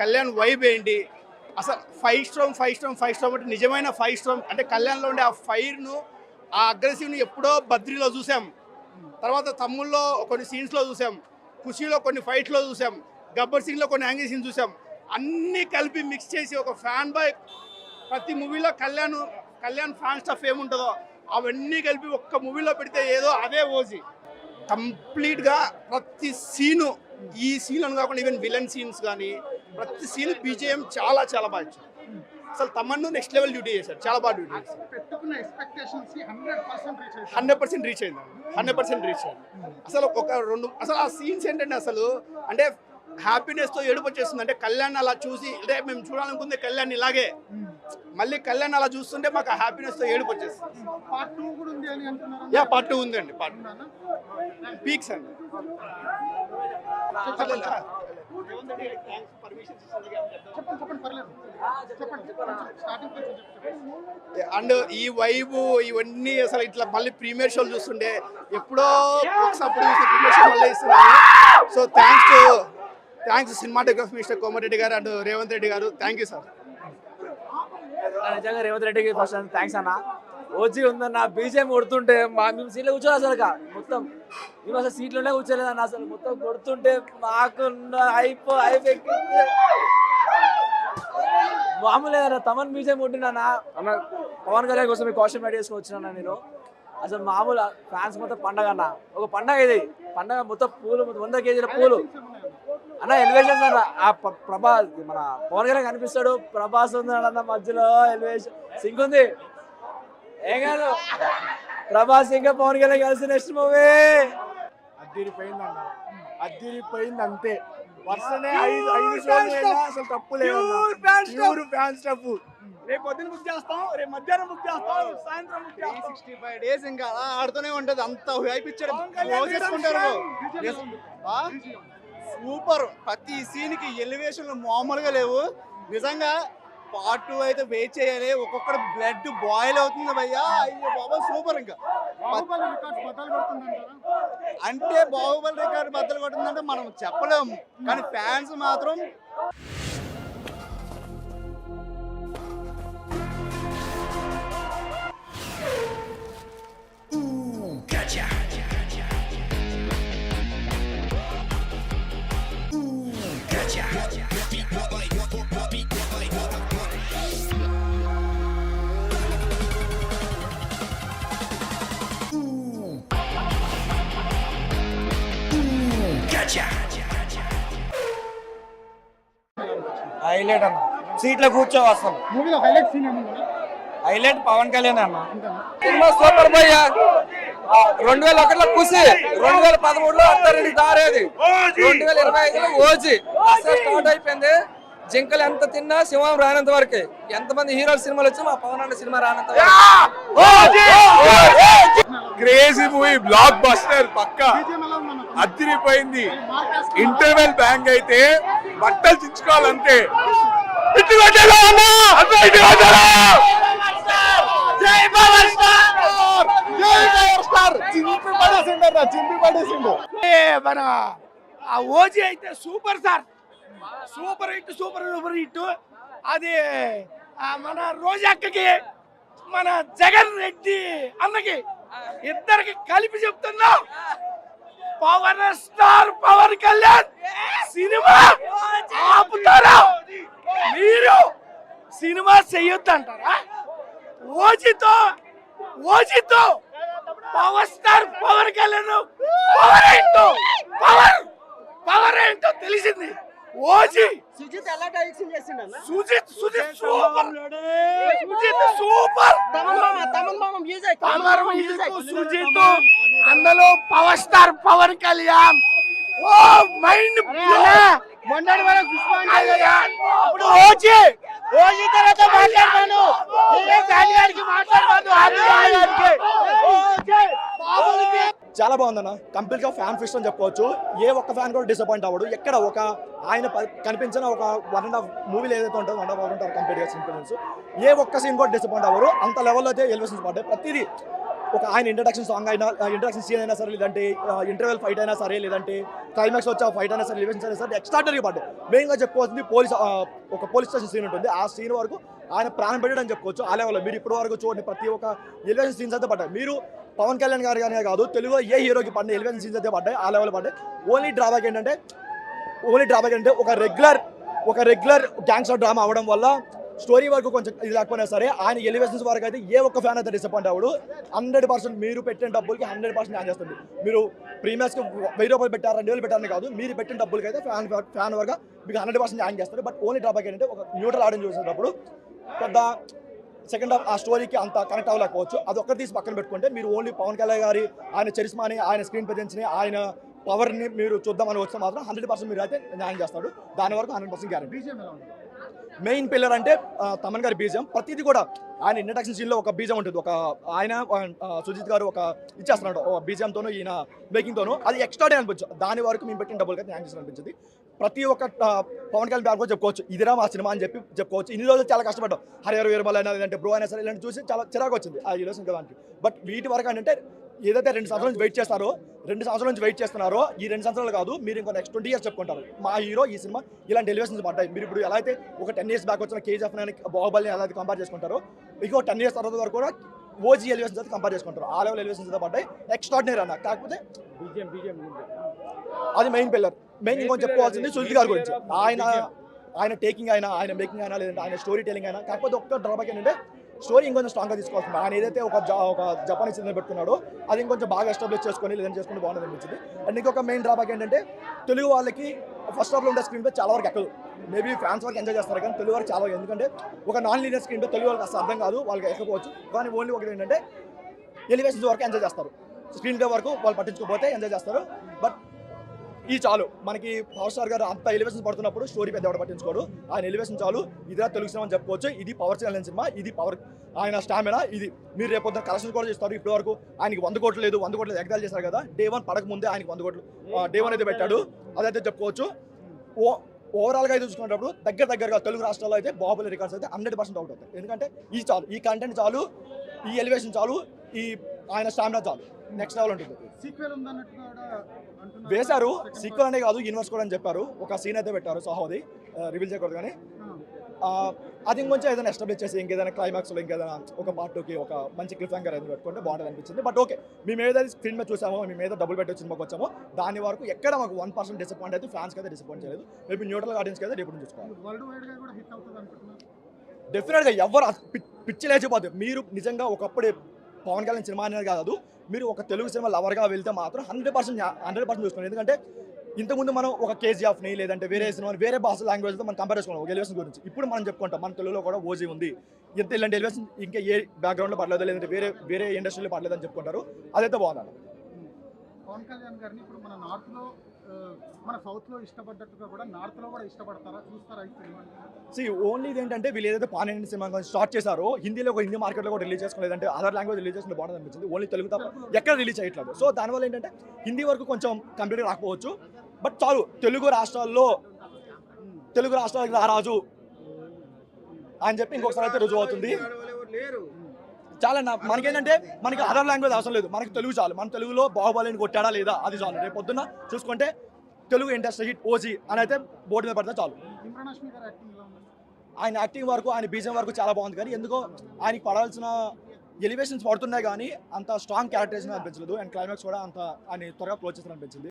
Kalyan vibe ఏంటి అసలు five star అంటే నిజమైన ఫైవ్ స్టార్ అంటే కళ్యాణ్లో ఉండే ఆ ఫైర్ను ఆ అగ్రెసివ్ని ఎప్పుడో బద్రీలో చూసాం, తర్వాత తమ్ముల్లో కొన్ని సీన్స్లో చూసాం, ఖుషీలో కొన్ని ఫైట్స్లో చూసాం, గబ్బర్ సింగ్లో కొన్ని యాంగిల్ సీన్స్ చూసాం. అన్నీ కలిపి మిక్స్ చేసి ఒక ఫ్యాన్ బాయ్ ప్రతి మూవీలో కళ్యాణ్ ఫ్యాన్ స్టఫ్ ఏముంటుందో అవన్నీ కలిపి ఒక్క మూవీలో పెడితే ఏదో అదే ఓజీ. కంప్లీట్గా ప్రతి సీను ఈ సీన్ అని కాకుండా ఈవెన్ విలన్ సీన్స్ కానీ ప్రతి సీన్ బీజేఎం చాలా చాలా బాగా ఇచ్చారు. అసలు తమన్ను నెక్స్ట్ లెవెల్ డ్యూటీ చేశారు, చాలా బాగా డ్యూటీ చేశారు. 100% రీచ్ అయింది. అసలు అసలు ఆ సీన్స్ ఏంటంటే అసలు అంటే హ్యాపీనెస్తో ఏడుపు వచ్చేస్తుంది. అంటే కళ్యాణ్ అలా చూసి అంటే మేము చూడాలనుకుందే కళ్యాణ్ ఇలాగే, మళ్ళీ కళ్యాణ్ అలా చూస్తుంటే మాకు ఆ హ్యాపీనెస్తో ఏడుపు వచ్చేస్తుంది. పార్ట్ 2 ఉందండి. పార్ట్ పీక్స్ అండి. అండ్ ఈ వైబు ఇవన్నీ అసలు ఇట్లా మళ్ళీ ప్రీమియర్ షోలు చూస్తుంటే ఎప్పుడో అప్పుడు ప్రీమియర్ షో మళ్ళీ ఇస్తున్నారు. So thanks cinematography mister Komareddy గారు అండ్ రేవంత్ రెడ్డి గారు. Thank you sir. నిజంగా రేవంత్ రెడ్డికి ఫస్ట్ థ్యాంక్స్ అన్న. ఓజీ ఉందన్న బీజేఎం కొడుతుంటే మేము సీట్లో కూర్చోవాలి అసలు మొత్తం మేము అసలు సీట్లోనే కూర్చోలేదన్న. అసలు మొత్తం కొడుతుంటే మాకు మామూలు లేదన్న. తమన్ బీజేఎం కొట్టినా అన్న. పవన్ కళ్యాణ్ కోసం మీ కాస్ట్యూమ్ రెడీ చేసుకుని వచ్చినా నేను. అసలు మామూలు ఫ్యాన్స్ మొత్తం పండగ అన్న. ఒక పండగ ఇది. పండగ మొత్తం పూలు 100 కేజీల పూలు అన్న. ఎలివేషన్స్ అన్న. ఆ ప్రభాస్ మన పవన్ కళ్యాణ్ కనిపిస్తాడు, ప్రభాస్ ఉంది అన్న మధ్యలో. ఎలివేషన్ సింక్ ఉంది. ఏం కాదు, ప్రభాస్ ఇంకా పవన్ కళ్యాణ్ కలిసి నెక్స్ట్ మూవీ అదిరిపోయింది అంతే. వర్షనే 5 షోలు అసలు తప్పు లేదు. Fan stuff. రేపు పొద్దున బుక్ చేస్తాం, రేపు మధ్యాహ్నం బుక్ చేస్తాం, సాయంత్రం బుక్ చేస్తాం. 65 days ఇంకా అలా ఆడుతూనే ఉంటది. అంత అయిపించారు సూపర్. ప్రతి సీన్ కి ఎలివేషన్లు మామూలుగా లేవు నిజంగా. పార్ట్ 2 అయితే వెయిట్ చేయాలి. ఒక్కొక్కటి బ్లడ్ బాయిల్ అవుతుంది భయ్యా. అయ్యో బాబా సూపర్. ఇంకా అంటే బాహుబలి రికార్డు బద్దలు కొట్టిందంటే మనం చెప్పలేము, కానీ ఫ్యాన్స్ మాత్రం హైలైట్ అన్న. సీట్లో కూర్చోవు అసలు. మూవీలో హైలైట్ సీన్ ఏమన్నా? హైలైట్ పవన్ కళ్యాణ్ అన్న. సినిమా సూపర్ భయ్య. 2001లో ఖుషి, 2013లో అత్తారింటికి దారేది, 2025లో ఓజీ. స్టార్ట్ అయిపోయింది. జింకలు ఎంత తిన్నా సింహం రానంత వరకే. ఎంతమంది హీరోల సినిమాలు వచ్చి మా పవన్ అన్న సినిమా రానంత వరకు. క్రేజీ మూవీ, బ్లాక్ బస్టర్ పక్కా. అదిరిపోయింది. ఇంటర్వెల్ బ్యాంగ్ అయితే బట్టలు చించుకోవాలంతే. మన ఆ ఓజీ అయితే సూపర్ సార్. Super hit. అది మన రోజాక్కకి మన జగన్ రెడ్డి అన్నకి ఇద్దరికి కలిపి చెప్తున్నా, power star Pawan Kalyan cinema ఆపుతారా? మీరు సినిమా చెయ్యొద్దంటారా? ఓజీతో power star Pawan Kalyan power ఏంటో తెలిసింది. ఓజీ సుజిత్ ఎలా డైరెక్షన్ చేసిండన్న? సుజిత్ సూపర్. సుజిత్ అందులో పవర్ స్టార్ పవన్ కళ్యాణ్. ఓ మైండ్ మొన్నటి వరకు ఇప్పుడు ఓజీ తర్వాత మాట్లాడతాను. చాలా బాగుందన్న. కంప్లీట్ గా ఫ్యాన్ ఫిస్ట్ అని చెప్పవచ్చు. ఏ ఒక్క ఫ్యాన్ కూడా డిసప్పాయింట్ అవ్వడు. ఎక్కడ ఒక ఆయన కనిపించిన ఒక 1.5 మూవీలు ఏదైతే ఉంటుందో 1.5 ఉంటారు కంప్లీట్ గా సింపుల్స్. ఏ ఒక్క సీన్ కూడా డిసప్పాయింట్ అవ్వరు. అంత లెవెల్లో అయితే ఎలివేషన్స్ పడ్డాయి. ప్రతిదీ ఒక ఆయన ఇంట్రడక్షన్ సాంగ్ అయినా ఇంట్రడక్షన్ సీన్ అయినా సరే, లేదంటే ఇంటర్వెల్ ఫైట్ అయినా సరే, లేదంటే క్లైమాక్స్ వచ్చే ఫైట్ అయినా సరే, ఎలివేషన్స్ అయినా సరే ఎక్స్ట్రాడనరీ పడ్డాయి. మెయిన్గా చెప్పుకోవాల్సింది ఒక పోలీస్ స్టేషన్ సీన్ ఉంటుంది. ఆ సీన్ వరకు ఆయన ప్రాణం పెట్టడం చెప్పుకోవచ్చు. ఆ లెవెల్లో మీరు ఇప్పటి వరకు చూడండి ప్రతి ఒక్క ఎలివేషన్ సీన్స్ అయితే పడ్డాయి. మీరు పవన్ కళ్యాణ్ గారు కానీ కాదు, తెలుగులో ఏ హీరోకి పడిన ఎలివేషన్ సీన్స్ అయితే పడ్డాయి, ఆ లెవెల్ పడ్డాయి. ఓన్లీ డ్రాబ్యాక్ ఏంటంటే ఒక రెగ్యులర్ గ్యాంగ్స్టర్ డ్రామా అవడం వల్ల స్టోరీ వరకు కొంచెం ఇది లేకపోయినా సరే ఆయన ఎలివేషన్స్ వరకు అయితే ఏ ఒక్క ఫ్యాన్ అయితే డిసప్పాయింట్ అవ్వడు. 100% మీరు పెట్టిన డబ్బులకి 100% న్యాయం చేస్తుంది. మీరు ప్రీమియర్స్కి 1000 రూపాయలు పెట్టారు, 2000 పెట్టారని కాదు, మీరు పెట్టిన డబ్బులకి అయితే ఫ్యాన్ వరకు మీకు 100% న్యాయం చేస్తారు. బట్ ఓన్లీ డ్రాబ్యాక్ ఏంటంటే ఒక న్యూట్రల్ ఆడియన్స్ చూసేటప్పుడు పెద్ద సెకండ్ హాఫ్ ఆ స్టోరీకి అంత కనెక్ట్ అవ్వలేకపోవచ్చు. అది ఒక్కటి తీసి పక్కన పెట్టుకుంటే మీరు ఓన్లీ పవన్ కళ్యాణ్ గారి ఆయన చరిస్మాని, ఆయన స్క్రీన్ ప్రెజెన్స్ని, ఆయన పవర్ని మీరు చూద్దామని వస్తే మాత్రం 100% మీరు అయితే న్యాయం చేస్తాడు. దాని వరకు 100% గ్యారెంటీ. మెయిన్ పిల్లర్ అంటే తమన్ గారి బీజం. ప్రతిదీ కూడా ఆయన ఇంట్రడక్షన్ సీన్లో ఒక బీజం ఉంటుంది. ఒక ఆయన సుజిత్ గారు ఒక ఇచ్చేస్తున్నాడు బీజంతోనూ ఈయన మేకింగ్తోనూ. అది ఎక్స్ట్రాడే అనిపించు. దాని వరకు మేము పెట్టిన డబ్బులకి న్యాయం చేసిన అనిపించింది. ప్రతి ఒక్క పవన్ కళ్యాణ్ బ్యాగ్ కూడా చెప్పుకోవచ్చు, ఇదిరా మా సినిమా అని చెప్పి చెప్పుకోవచ్చు. ఇన్ని రోజులు చాలా కష్టపడ్డాం. హరిహర వీరమల్ అయినా, లేదంటే బ్రో అయినా సరే, ఇలాంటి చూసి చాలా చిరాకు వచ్చింది ఆ రిలేషన్ దానికి. బట్ వీటి వరకు ఏంటంటే ఏదైతే 2 సంవత్సరాల నుంచి వెయిట్ చేస్తారో, 2 సంవత్సరాల నుంచి వెయిట్ చేస్తున్నారో, ఈ 2 సంవత్సరాలు కాదు, మీరు ఇంకో నెక్స్ట్ 20 years చెప్పుకుంటారు. మా హీరో ఈ సినిమా ఇలాంటి ఎలివేషన్స్ పడ్డాయి. మీరు ఇప్పుడు ఎలా అయితే ఒక 10 years బ్యాక్ వచ్చిన KGF బాహుబలిని ఎలా అయితే కంపేర్ చేసుకుంటారో, ఇంకో 10 years తర్వాత వరకు కూడా ఓజీ ఎలివేషన్స్ అయితే కంపేర్ చేసుకుంటారు. ఆ లెవెల్ ఎలివేషన్స్ అయితే పడ్డాయి. ఎక్స్ట్రాడినరీ అన్న. కాకపోతే అది మెయిన్ పిల్లర్. మెయిన్ ఇంకొంచెం చెప్పుకోవాల్సింది సుజిత్ గారి గురించి. ఆయన టేకింగ్ అయినా, ఆయన మేకింగ్ అయినా, లేదంటే ఆయన స్టోరీ టెలింగ్ అయినా. కాకపోతే ఒక్క డ్రాబ్యాక్ ఏంటంటే స్టోరీ ఇంకొంచెం స్ట్రాంగ్గా తీసుకోవాల్సింది. ఆయన ఏదైతే ఒక జపానీస్ సినిమా పెట్టుకున్నాడో అది ఇంకొంచెం బాగా ఎస్టాబ్లిష్ చేసుకొని, లేదంటే చేసుకుంటే బాగుంటుంది అనిపించింది. అండ్ ఇంకొక మెయిన్ డ్రాబ్యాక్ ఏంటంటే తెలుగు వాళ్ళకి ఫస్ట్ హాఫ్లో ఉండే స్క్రీన్ పే చాలా వరకు ఎక్కదు. మేబీ ఫ్యాన్స్ వరకు ఎంజాయ్ చేస్తారు కానీ తెలుగు వరకు చాలా వరకు, ఎందుకంటే ఒక non linear screen pay Telugu వాళ్ళకి అసలు అర్థం కాదు, వాళ్ళకి ఎక్కకపోవచ్చు. కానీ ఓన్లీ ఒకటి ఏంటంటే ఎలివేషన్స్ వరకు ఎంజాయ్ చేస్తారు. స్క్రీన్ పే వరకు వాళ్ళు పట్టించుకోకపోతే ఎంజాయ్ చేస్తారు. బట్ ఈ చాలు మనకి పవర్ స్టార్ గారు అంత ఎలివేషన్స్ పడుతున్నప్పుడు స్టోరీ పెద్ద ఎవరు పట్టించుకోడు. ఆయన ఎలివేషన్ చాలు. ఇదిరా తెలుగు సినిమా అని చెప్పుకోవచ్చు. ఇది పవర్ ఛానల్ సినిమా, ఇది పవర్ ఆయన స్టామినా. ఇది మీరు రేపొద్దున కలెక్షన్స్ కూడా చేస్తారు. ఇప్పటి వరకు ఆయనకి 100 కోట్లు లేదు, 100 కోట్లు ఎగతాలు చేశారు కదా. డే 1 పడక ముందే ఆయనకి 100 కోట్లు డే 1 అయితే పెట్టాడు. అదైతే చెప్పుకోవచ్చు. ఓవరాల్గా అయితే చూసుకునేటప్పుడు దగ్గరగా తెలుగు రాష్ట్రాల్లో అయితే బాహుబలి రికార్డ్స్ అయితే 100% అవుట్ అవుతాయి. ఎందుకంటే ఈ చాలు, ఈ కంటెంట్ చాలు, ఈ ఎలివేషన్ చాలు, ఈ ఆయన స్టామినా చాలు, నెక్స్ట్ లెవెల్ ఉంటుంది. వేశారు సీక్వెల్ అనే కాదు, యూనివర్స్ కూడా అని చెప్పారు. ఒక సీన్ అయితే పెట్టారు సాహోది, రివీల్ చేయకూడదు కానీ అది ఇంకొంచెం ఏదైనా ఎస్టాబ్లిష్ చేసి ఇంకేదైనా క్లైమాక్స్లో ఇంకేదైనా ఒక పార్ట్ 2కి ఒక మంచి క్లిఫ్ హ్యాంగర్ అయితే పెట్టుకుంటే బాగుంటుంది అనిపించింది. బట్ ఓకే, మేము ఏదైతే స్క్రీన్ మీద చూసామో, మేము ఏదో డబ్బులు పెట్టి సినిమాకి వచ్చామో దాని వరకు ఎక్కడ మాకు 1% డిసప్పాయింట్ అయితే ఫ్యాన్స్కి అయితే డిసప్పాయింట్ చేయలేదు. మేబీ న్యూట్రల్ ఆడియన్స్కి అయితే రేపు చూసుకోవాలి. డెఫినెట్గా ఎవరు పిచ్చి లేచిపోతుంది. మీరు నిజంగా ఒకప్పుడు పవన్ కళ్యాణ్ సినిమా అనేది కాదు, మీరు ఒక తెలుగు సినిమా లవర్గా వెళ్తే మాత్రం 100% చూసుకోండి. ఎందుకంటే ఇంతకుముందు మనం ఒక KGFని, లేదంటే వేరే సినిమాని వేరే భాష లాంగ్వేజ్తో మనం కంపేర్ చేసుకున్నాం ఒక ఎలివేషన్ గురించి. ఇప్పుడు మనం చెప్పుకుంటాం మన తెలుగులో కూడా ఓజీ ఉంది, ఇంత ఇలాంటి ఎలివేషన్ ఇంకా ఏ బ్యాక్గ్రౌండ్లో పడలేదు, లేదంటే వేరే ఇండస్ట్రీలో పడలేదు అని చెప్పుకుంటారు. అదైతే బాగుంది. పవన్ కళ్యాణ్ గారిని ఇప్పుడు మన నార్త్లో, మన సౌత్లో ఇష్టపడ్డట్టుగా కూడా నార్త్లో కూడా ఇష్టపడతారా, చూస్తారా ఈ సినిమా? ఓన్లీ ఏంటంటే వీళ్ళు ఏదైతే పాన్ ఇండియన్ సినిమా స్టార్ట్ చేశారో హిందీలో ఒక హిందీ మార్కెట్లో కూడా రిలీజ్ చేసుకోలేదు, లేదంటే అదర్ లాంగ్వేజ్ రిలీజ్ చేసుకుంటే బాగుంటుంది అనిపించింది. ఓన్లీ తెలుగు తప్ప ఎక్కడ రిలీజ్ చేయట్లేదు. సో దానివల్ల ఏంటంటే హిందీ వరకు కొంచెం కంప్లీట్గా రాకపోవచ్చు. బట్ చాలు, తెలుగు రాష్ట్రాలకు రారాజు అని చెప్పి ఇంకొకసారి అయితే రుజువు అవుతుంది. చాలా మనకేంటంటే మనకి అదర్ లాంగ్వేజ్ అవసరం లేదు, మనకి తెలుగు చాలు. మన తెలుగులో బాహుబలిని కొట్టాడా లేదా అది చాలు. రేపు పొద్దున్న చూసుకుంటే తెలుగు ఇండస్ట్రీ హిట్ ఓజీ అని అయితే బోర్డు మీద పడితే చాలు. ఆయన యాక్టింగ్ వరకు, ఆయన బీజం వరకు చాలా బాగుంది. కానీ ఎందుకో ఆయనకి పడాల్సిన ఎలివేషన్స్ పడుతున్నాయి కానీ అంత స్ట్రాంగ్ క్యారెక్టరైజేషన్ అనిపించలేదు. అండ్ క్లైమాక్స్ కూడా అంత ఆయన త్వరగా క్లోజ్ చేసిన అనిపించింది.